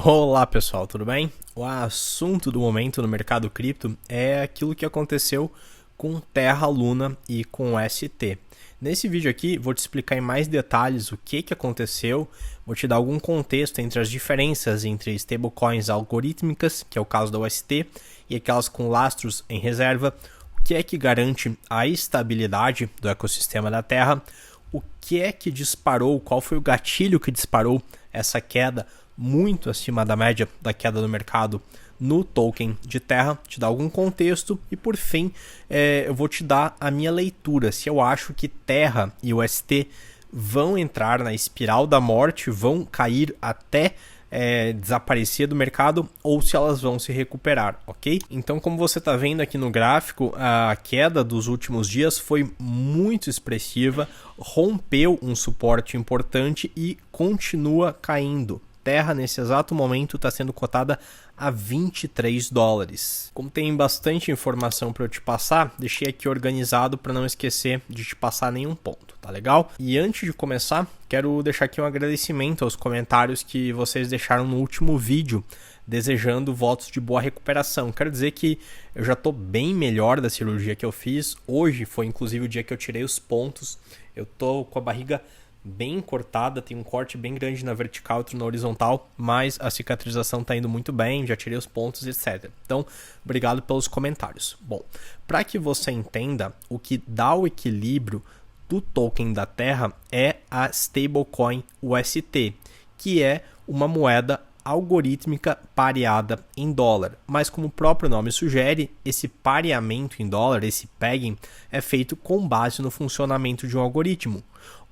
Olá pessoal, tudo bem? O assunto do momento no mercado cripto é aquilo que aconteceu com Terra Luna e com o ST. Nesse vídeo aqui vou te explicar em mais detalhes o que aconteceu, vou te dar algum contexto entre as diferenças entre stablecoins algorítmicas, que é o caso da UST, e aquelas com lastros em reserva, o que é que garante a estabilidade do ecossistema da Terra, o que é que disparou, qual foi o gatilho que disparou essa queda muito acima da média da queda do mercado no token de Terra, te dar algum contexto e por fim eu vou te dar a minha leitura, se eu acho que Terra e o ST vão entrar na espiral da morte, vão cair até desaparecer do mercado ou se elas vão se recuperar, ok? Então, como você está vendo aqui no gráfico, a queda dos últimos dias foi muito expressiva, rompeu um suporte importante e continua caindo. Terra, nesse exato momento, está sendo cotada a 23 dólares. Como tem bastante informação para eu te passar, deixei aqui organizado para não esquecer de te passar nenhum ponto, tá legal? E antes de começar, quero deixar aqui um agradecimento aos comentários que vocês deixaram no último vídeo, desejando votos de boa recuperação. Quero dizer que eu já estou bem melhor da cirurgia que eu fiz. Hoje foi inclusive o dia que eu tirei os pontos. Eu estou com a barriga bem cortada, tem um corte bem grande na vertical, outro na horizontal, mas a cicatrização está indo muito bem, já tirei os pontos, etc. Então, obrigado pelos comentários. Bom, para que você entenda, o que dá o equilíbrio do token da Terra é a stablecoin UST, que é uma moeda algorítmica pareada em dólar. Mas como o próprio nome sugere, esse pareamento em dólar, esse pegging, é feito com base no funcionamento de um algoritmo.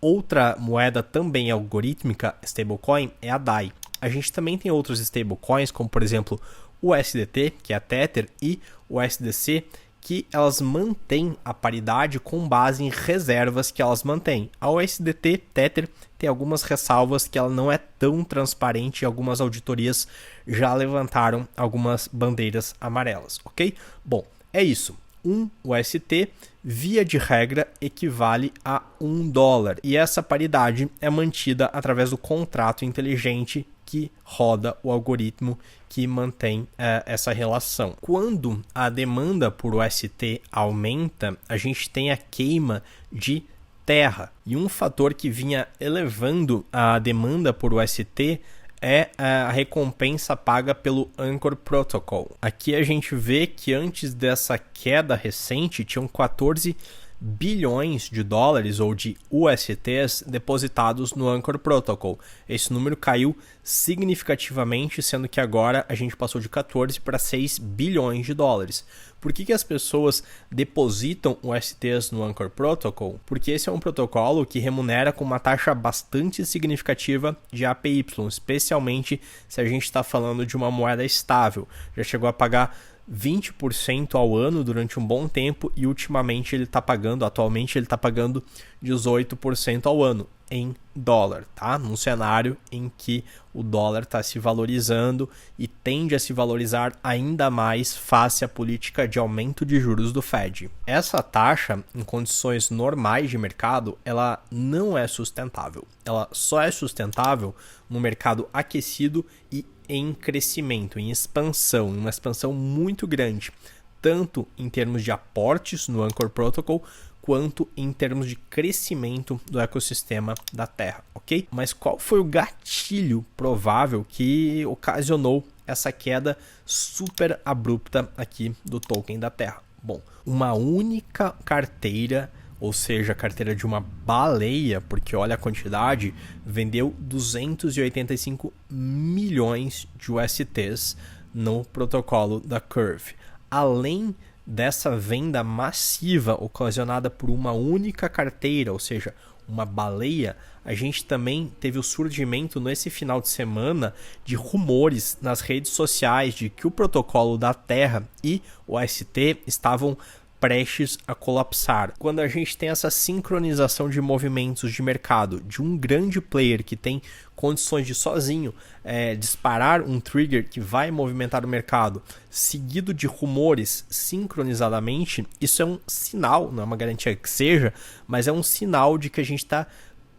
Outra moeda também algorítmica, stablecoin, é a DAI. A gente também tem outros stablecoins, como por exemplo o USDT, que é a Tether, e o USDC, que elas mantêm a paridade com base em reservas que elas mantêm. A USDT, Tether, tem algumas ressalvas que ela não é tão transparente e algumas auditorias já levantaram algumas bandeiras amarelas, ok? Bom, é isso. Um UST, via de regra, equivale a $1. E essa paridade é mantida através do contrato inteligente que roda o algoritmo que mantém essa relação. Quando a demanda por UST aumenta, a gente tem a queima de terra. E um fator que vinha elevando a demanda por UST é a recompensa paga pelo Anchor Protocol. Aqui a gente vê que antes dessa queda recente tinham 14 bilhões de dólares ou de USTs depositados no Anchor Protocol. Esse número caiu significativamente, sendo que agora a gente passou de 14 para 6 bilhões de dólares. Por que as pessoas depositam USTs no Anchor Protocol? Porque esse é um protocolo que remunera com uma taxa bastante significativa de APY, especialmente se a gente está falando de uma moeda estável. Já chegou a pagar 20% ao ano durante um bom tempo e atualmente ele está pagando 18% ao ano em dólar, tá? Num cenário em que o dólar está se valorizando e tende a se valorizar ainda mais face à política de aumento de juros do Fed. Essa taxa, em condições normais de mercado, ela não é sustentável. Ela só é sustentável no mercado aquecido e em crescimento, em expansão, uma expansão muito grande, tanto em termos de aportes no Anchor Protocol, quanto em termos de crescimento do ecossistema da Terra, ok? Mas qual foi o gatilho provável que ocasionou essa queda super abrupta aqui do token da Terra? Bom, uma única carteira, ou seja, a carteira de uma baleia, porque olha a quantidade, vendeu 285 milhões de USTs no protocolo da Curve. Além dessa venda massiva ocasionada por uma única carteira, ou seja, uma baleia, a gente também teve o surgimento nesse final de semana de rumores nas redes sociais de que o protocolo da Terra e o UST estavam prestes a colapsar. Quando a gente tem essa sincronização de movimentos de mercado de um grande player que tem condições de sozinho disparar um trigger que vai movimentar o mercado, seguido de rumores sincronizadamente, isso é um sinal, não é uma garantia que seja, mas é um sinal de que a gente está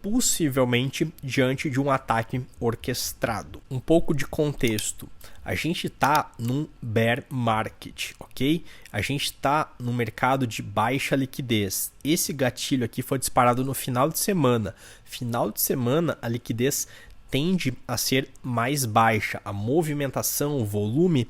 possivelmente diante de um ataque orquestrado. Um pouco de contexto. A gente está num bear market, ok? A gente está num mercado de baixa liquidez. Esse gatilho aqui foi disparado no final de semana. Final de semana, a liquidez tende a ser mais baixa. A movimentação, o volume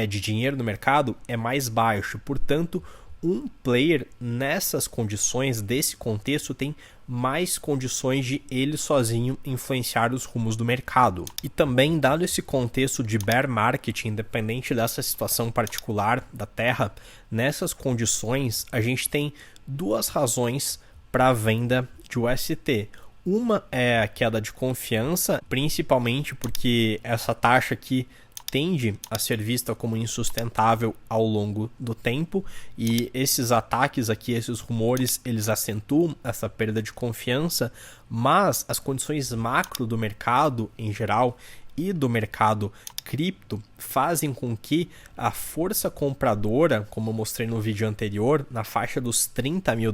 de dinheiro no mercado é mais baixo. Portanto, um player nessas condições, desse contexto, tem mais condições de ele sozinho influenciar os rumos do mercado. E também, dado esse contexto de bear market, independente dessa situação particular da Terra, nessas condições a gente tem duas razões para a venda de UST. Uma é a queda de confiança, principalmente porque essa taxa aqui tende a ser vista como insustentável ao longo do tempo, e esses ataques aqui, esses rumores, eles acentuam essa perda de confiança, mas as condições macro do mercado em geral e do mercado cripto fazem com que a força compradora, como eu mostrei no vídeo anterior, na faixa dos $30 mil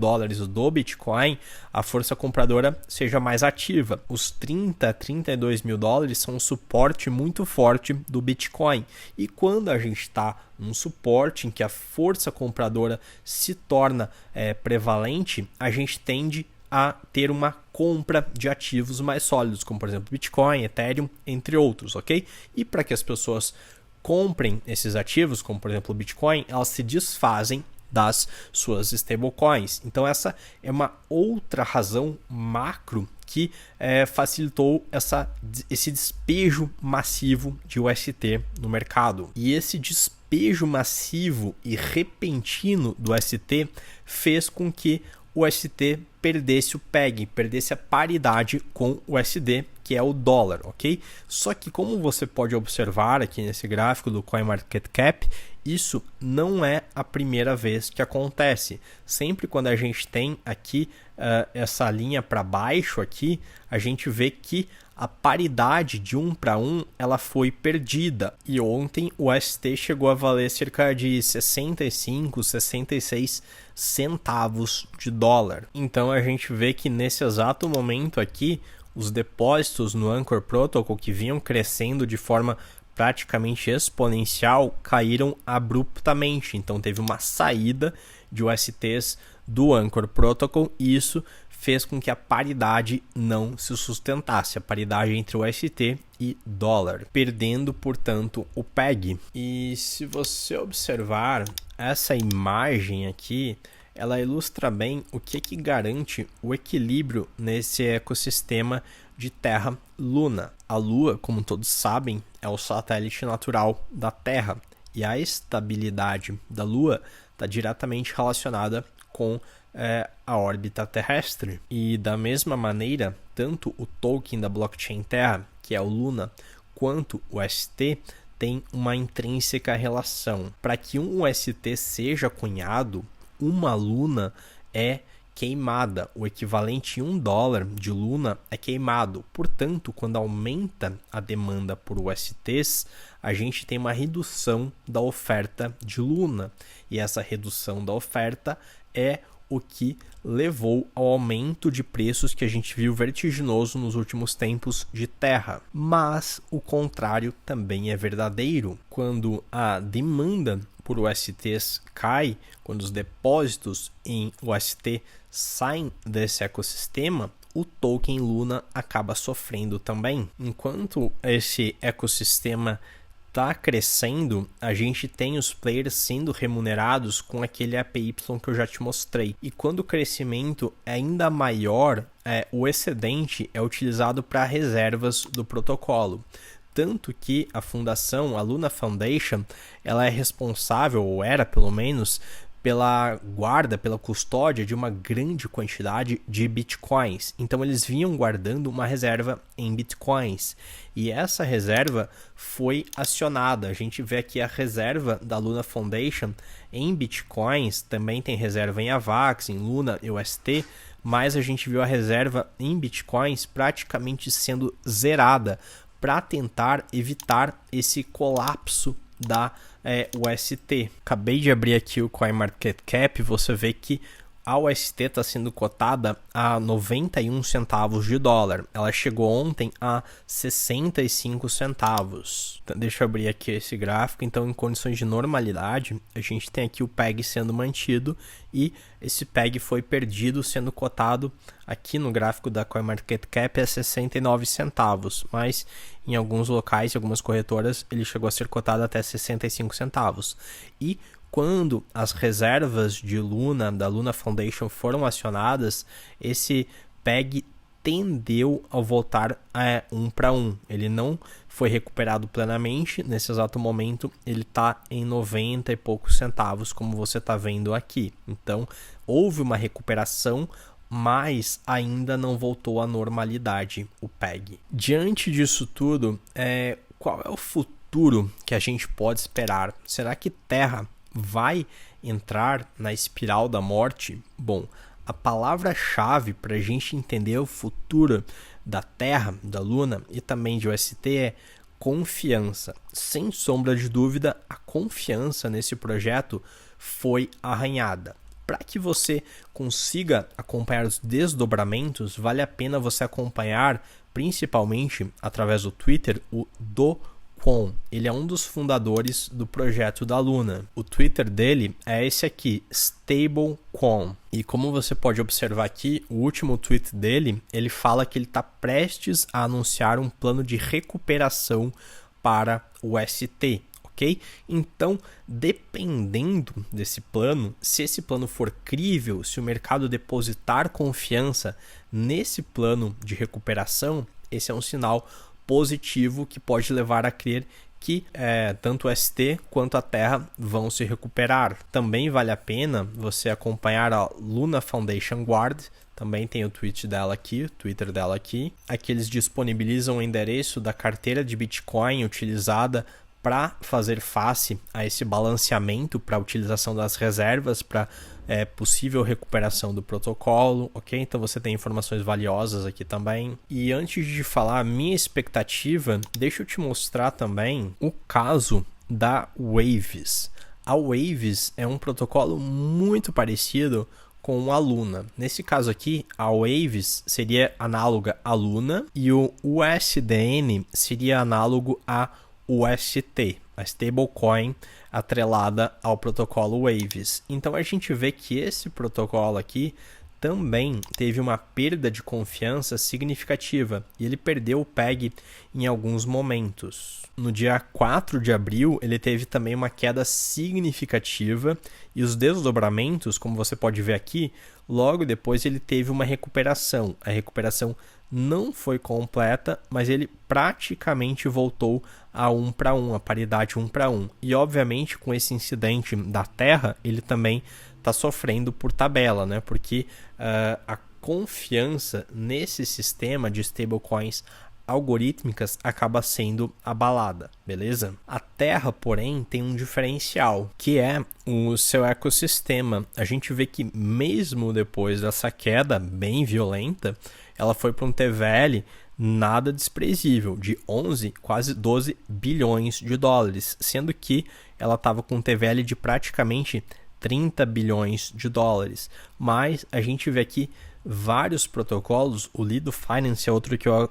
do Bitcoin, a força compradora seja mais ativa. Os 30, 32 mil dólares são um suporte muito forte do Bitcoin. E quando a gente está num suporte em que a força compradora se torna prevalente, a gente tende a ter uma compra de ativos mais sólidos, como por exemplo Bitcoin, Ethereum, entre outros, ok? E para que as pessoas comprem esses ativos, como por exemplo o Bitcoin, elas se desfazem das suas stablecoins. Então essa é uma outra razão macro que facilitou esse despejo massivo de UST no mercado. E esse despejo massivo e repentino do UST fez com que o UST perdesse o PEG, perdesse a paridade com o USD, que é o dólar, ok? Só que como você pode observar aqui nesse gráfico do CoinMarketCap, isso não é a primeira vez que acontece. Sempre quando a gente tem aqui essa linha para baixo aqui, a gente vê que a paridade de 1 para 1 ela foi perdida. E ontem o ST chegou a valer cerca de 65, 66 centavos de dólar. Então a gente vê que nesse exato momento aqui, os depósitos no Anchor Protocol, que vinham crescendo de forma praticamente exponencial, caíram abruptamente. Então teve uma saída de USTs do Anchor Protocol e isso fez com que a paridade não se sustentasse, a paridade entre o UST e dólar, perdendo, portanto, o PEG. E se você observar essa imagem aqui, ela ilustra bem o que garante o equilíbrio nesse ecossistema de Terra-Luna. A Lua, como todos sabem, é o satélite natural da Terra, e a estabilidade da Lua está diretamente relacionada com a órbita terrestre. E da mesma maneira, tanto o token da blockchain Terra, que é o Luna, quanto o UST tem uma intrínseca relação. Para que um UST seja cunhado, uma Luna é queimada. O equivalente em $1 de Luna é queimado. Portanto, quando aumenta a demanda por USTs, a gente tem uma redução da oferta de Luna. E essa redução da oferta é o que levou ao aumento de preços que a gente viu vertiginoso nos últimos tempos de Terra. Mas o contrário também é verdadeiro. Quando a demanda por USTs cai, quando os depósitos em UST saem desse ecossistema, o token Luna acaba sofrendo também. Enquanto esse ecossistema está crescendo, a gente tem os players sendo remunerados com aquele APY que eu já te mostrei. E quando o crescimento é ainda maior, o excedente é utilizado para reservas do protocolo. Tanto que a fundação, a Luna Foundation, ela é responsável, ou era pelo menos, pela guarda, pela custódia de uma grande quantidade de bitcoins. Então eles vinham guardando uma reserva em bitcoins. E essa reserva foi acionada. A gente vê aqui a reserva da Luna Foundation em bitcoins. Também tem reserva em AVAX, em Luna e UST. Mas a gente viu a reserva em bitcoins praticamente sendo zerada para tentar evitar esse colapso da UST. Acabei de abrir aqui o CoinMarketCap, você vê que a UST está sendo cotada a 91 centavos de dólar. Ela chegou ontem a 65 centavos. Então, deixa eu abrir aqui esse gráfico. Então, em condições de normalidade, a gente tem aqui o PEG sendo mantido e esse PEG foi perdido, sendo cotado aqui no gráfico da CoinMarketCap a 69 centavos. Mas em alguns locais, em algumas corretoras, ele chegou a ser cotado até 65 centavos. E quando as reservas de Luna, da Luna Foundation, foram acionadas, esse PEG tendeu a voltar a 1 para 1. Ele não foi recuperado plenamente. Nesse exato momento, ele está em 90 e poucos centavos, como você está vendo aqui. Então, houve uma recuperação, mas ainda não voltou à normalidade o PEG. Diante disso tudo, qual é o futuro que a gente pode esperar? Será que Terra vai entrar na espiral da morte? Bom, a palavra-chave para a gente entender o futuro da Terra, da Luna e também de UST é confiança. Sem sombra de dúvida, a confiança nesse projeto foi arranhada. Para que você consiga acompanhar os desdobramentos, vale a pena você acompanhar, principalmente através do Twitter, o Do Kwon. Ele é um dos fundadores do projeto da Luna. O Twitter dele é esse aqui, StableCoin. E como você pode observar aqui, o último tweet dele, ele fala que ele está prestes a anunciar um plano de recuperação para o ST. Ok? Então, dependendo desse plano, se esse plano for crível, se o mercado depositar confiança nesse plano de recuperação, esse é um sinal positivo que pode levar a crer que tanto o ST quanto a Terra vão se recuperar. Também vale a pena você acompanhar a Luna Foundation Guard. Também tem o Twitter dela aqui. Aqui eles disponibilizam o endereço da carteira de Bitcoin utilizada para fazer face a esse balanceamento, para a utilização das reservas, para possível recuperação do protocolo, ok? Então você tem informações valiosas aqui também. E antes de falar a minha expectativa, deixa eu te mostrar também o caso da Waves. A Waves é um protocolo muito parecido com a Luna. Nesse caso aqui, a Waves seria análoga à Luna e o USDN seria análogo a UST, a stablecoin atrelada ao protocolo Waves. Então a gente vê que esse protocolo aqui também teve uma perda de confiança significativa e ele perdeu o PEG em alguns momentos. No dia 4 de abril, ele teve também uma queda significativa e os desdobramentos, como você pode ver aqui, logo depois ele teve uma recuperação. A recuperação não foi completa, mas ele praticamente voltou a 1 para 1, a paridade 1 para 1. E obviamente com esse incidente da Terra, ele também está sofrendo por tabela, né? Porque a confiança nesse sistema de stablecoins algorítmicas acaba sendo abalada, beleza? A Terra, porém, tem um diferencial, que é o seu ecossistema. A gente vê que mesmo depois dessa queda bem violenta, ela foi para um TVL nada desprezível, de 11, quase 12 bilhões de dólares, sendo que ela estava com um TVL de praticamente 30 bilhões de dólares. Mas a gente vê aqui vários protocolos. O Lido Finance é outro que eu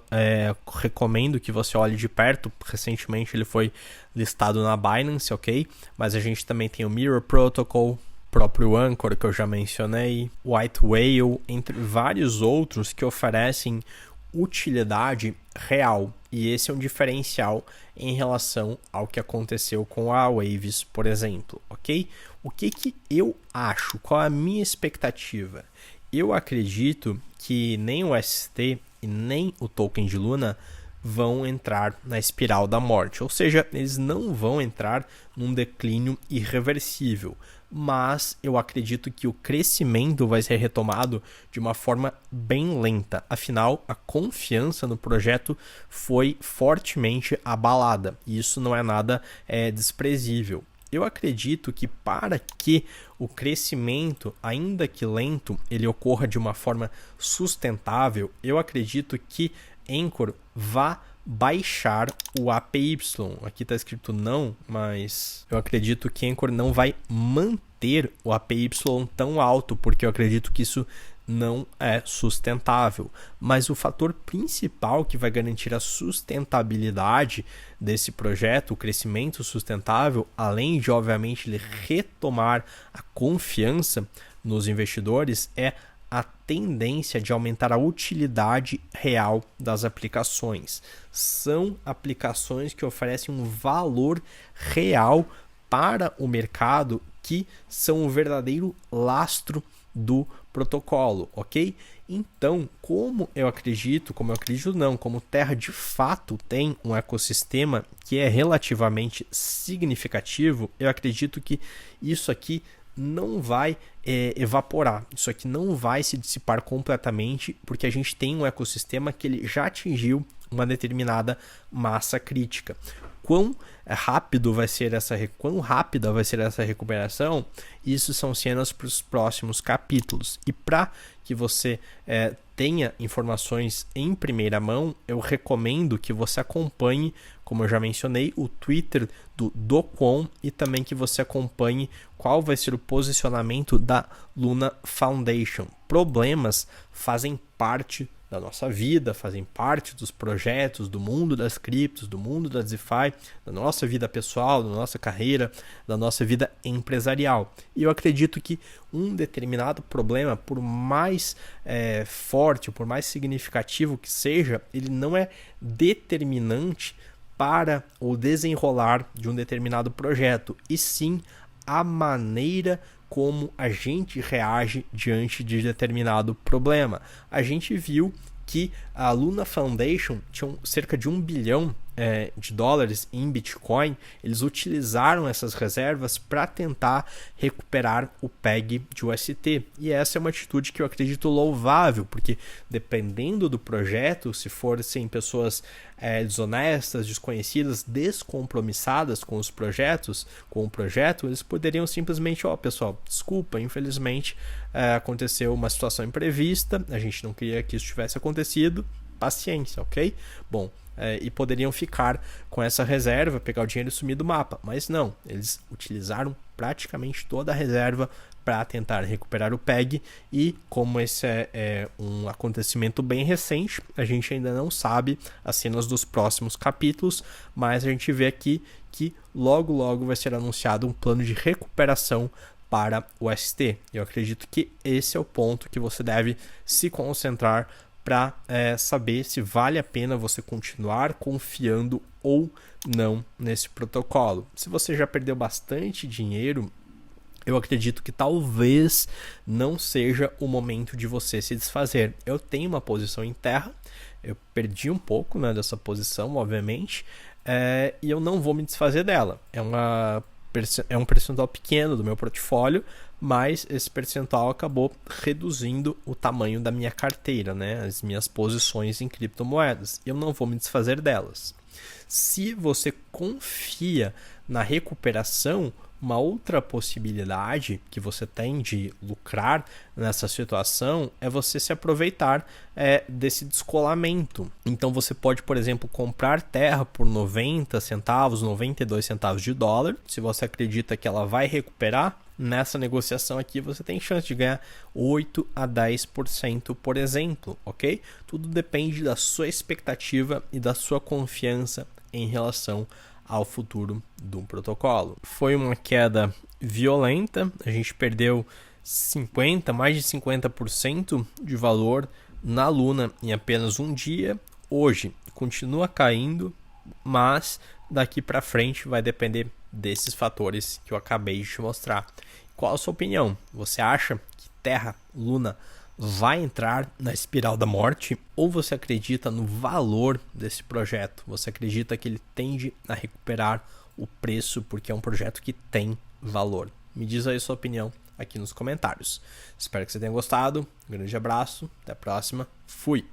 recomendo que você olhe de perto. Recentemente ele foi listado na Binance, ok? Mas a gente também tem o Mirror Protocol, próprio Anchor que eu já mencionei, White Whale, entre vários outros que oferecem utilidade real. E esse é um diferencial em relação ao que aconteceu com a Waves, por exemplo, ok? O que eu acho? Qual é a minha expectativa? Eu acredito que nem o ST e nem o token de Luna vão entrar na espiral da morte, ou seja, eles não vão entrar num declínio irreversível, mas eu acredito que o crescimento vai ser retomado de uma forma bem lenta, afinal a confiança no projeto foi fortemente abalada, e isso não é nada desprezível. Eu acredito que para que o crescimento, ainda que lento, ele ocorra de uma forma sustentável, eu acredito que Anchor vá baixar o APY. Aqui está escrito não, mas eu acredito que Anchor não vai manter o APY tão alto, porque eu acredito que isso não é sustentável. Mas o fator principal que vai garantir a sustentabilidade desse projeto, o crescimento sustentável, além de, obviamente, ele retomar a confiança nos investidores, é a tendência de aumentar a utilidade real das aplicações. São aplicações que oferecem um valor real para o mercado, que são o verdadeiro lastro do protocolo, ok? Então, como Terra de fato tem um ecossistema que é relativamente significativo, eu acredito que isso aqui não vai evaporar, isso aqui não vai se dissipar completamente, porque a gente tem um ecossistema que ele já atingiu uma determinada massa crítica. Quão rápida vai ser essa recuperação, isso são cenas para os próximos capítulos. E para que você tenha informações em primeira mão, eu recomendo que você acompanhe, como eu já mencionei, o Twitter do Do Kwon, e também que você acompanhe qual vai ser o posicionamento da Luna Foundation. Problemas fazem parte da nossa vida, fazem parte dos projetos, do mundo das criptos, do mundo da DeFi, da nossa vida pessoal, da nossa carreira, da nossa vida empresarial. E eu acredito que um determinado problema, por mais forte, por mais significativo que seja, ele não é determinante para o desenrolar de um determinado projeto, e sim a maneira como a gente reage diante de determinado problema. A gente viu que a Luna Foundation tinha cerca de $1 bilhão de dólares em Bitcoin. Eles utilizaram essas reservas para tentar recuperar o PEG de UST. E essa é uma atitude que eu acredito louvável, porque dependendo do projeto, se forem pessoas desonestas, desconhecidas, descompromissadas com o projeto, eles poderiam simplesmente, pessoal, desculpa, infelizmente aconteceu uma situação imprevista, a gente não queria que isso tivesse acontecido, paciência, ok? Bom, e poderiam ficar com essa reserva, pegar o dinheiro e sumir do mapa, mas não, eles utilizaram praticamente toda a reserva para tentar recuperar o PEG, e como esse é um acontecimento bem recente, a gente ainda não sabe as cenas dos próximos capítulos, mas a gente vê aqui que logo vai ser anunciado um plano de recuperação para o ST. Eu acredito que esse é o ponto que você deve se concentrar para saber se vale a pena você continuar confiando ou não nesse protocolo. Se você já perdeu bastante dinheiro, eu acredito que talvez não seja o momento de você se desfazer. Eu tenho uma posição em Terra, eu perdi um pouco dessa posição, obviamente, e eu não vou me desfazer dela. É um percentual pequeno do meu portfólio, mas esse percentual acabou reduzindo o tamanho da minha carteira, as minhas posições em criptomoedas. Eu não vou me desfazer delas. Se você confia na recuperação, uma outra possibilidade que você tem de lucrar nessa situação é você se aproveitar desse descolamento. Então você pode, por exemplo, comprar Terra por 90 centavos, 92 centavos de dólar. Se você acredita que ela vai recuperar, nessa negociação aqui você tem chance de ganhar 8 a 10%, por exemplo, ok? Tudo depende da sua expectativa e da sua confiança em relação ao futuro do protocolo. Foi uma queda violenta, a gente perdeu mais de 50% de valor na Luna em apenas um dia. Hoje continua caindo, mas daqui para frente vai depender desses fatores que eu acabei de te mostrar. Qual a sua opinião? Você acha que Terra, Luna vai entrar na espiral da morte, ou você acredita no valor desse projeto? Você acredita que ele tende a recuperar o preço porque é um projeto que tem valor? Me diz aí a sua opinião aqui nos comentários. Espero que você tenha gostado. Um grande abraço, até a próxima. Fui!